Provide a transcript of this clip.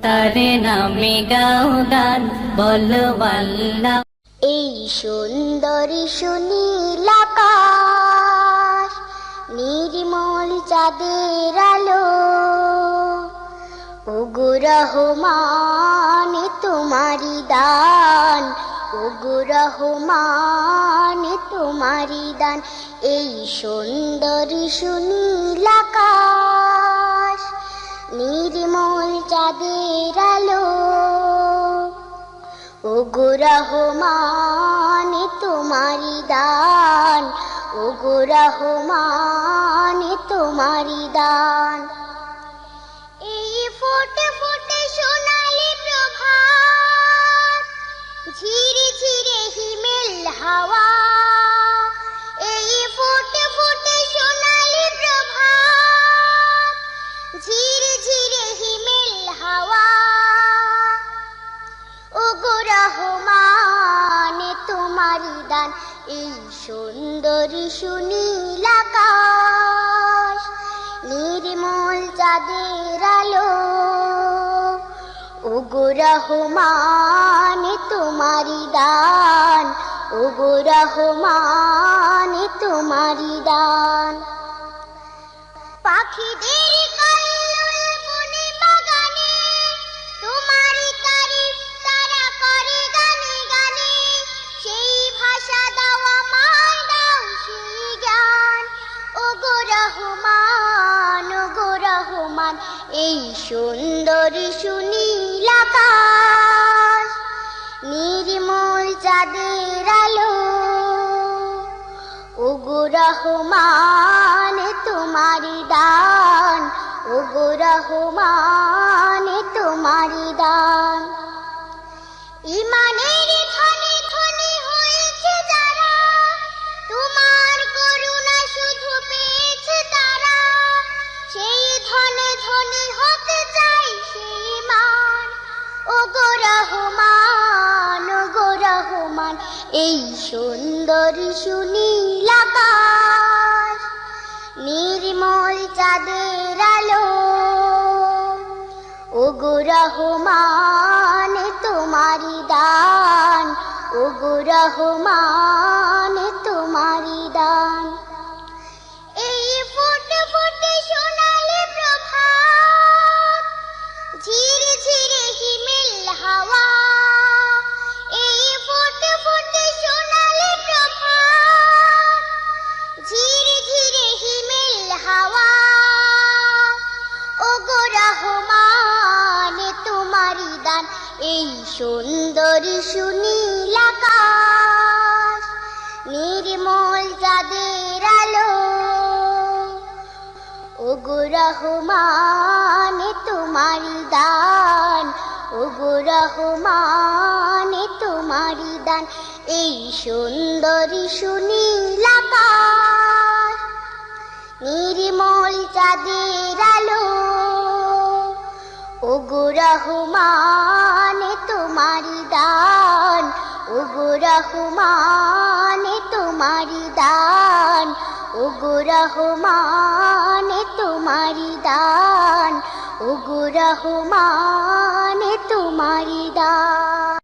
তারে নামে গাও গান বলো আল্লাহ। এই সুন্দরী সুনীল আকাশ, নির্মল চাঁদের আলো, ওগো রহমান তোমারি দান, ওগো রহমান তোমারি দান। এই সুন্দরী সুনীল আকাশ, নির্মল চাঁদের আলো, ওগো রহমান তোমারি দান, ওগো রহমান তোমারি দান। এই ফোটে ফোটে সোনালি প্রভাত, ঝিরে ঝিরে হিমেল হাওয়া, এই ফোটে ফোটে সোনালি প্রভাত, ঝিরে ঝিরে হিমেল হাওয়া, ওগো রহমান তোমারি দান। এই সুন্দরী সুনীল আকাশ, নির্মল চাঁদের আলো, ওগো রহমান তোমারি দান, ওগো রহমান তোমারি দান। পাখিদের কল্লোল বনে বাগানে, তোমারি তারিফ তারা করে গানে গানে, সেই ভাষা দাও আমায়, দাও সেই জ্ঞান, ওগো রহমান, ওগো রহমান। এই সুন্দরী সুনীল আকাশ, নির্মল চাঁদের আলো, ওগো রহমান তোমারি দান, ওগো রহমান তোমারি দান। ইমানের ধনে ধনে হয়েছে যারা, তোমার করুণা শুধু পেয়েছে তারা, সেই ধনে ধনে হতে চাই সেই মান, ওগো রহমান, ওগো রহমান। এই সুন্দরী সুনীল আকাশ, নির্মল চাঁদের আলো, ওগো রহমান তোমারি দান, ওগো রহমান তোমারি দান। এই ফোটে ফোটে সোনালি প্রভাত, ঝিরে ঝিরে হিমেল হাওয়া, এই ফোটে ফোটে সোনালি প্রভাত, ঝিরে ঝিরে হিমেল হাওয়া, ওগো রহমান তোমারি দান। এই সুন্দরী সুনীল আকাশ, নির্মল চাঁদের আলো, ওগো রহমান তোমারি দান, ওগো রহমান তোমারি দান। এই সুন্দরী সুনীল আকাশ, নির্মল চাঁদের আলো, ওগো রহমান তোমারি দান, ওগো রহমান তোমারি দান, ওগো রহমান তোমারি দান, ওগো রহমান তোমারি দান।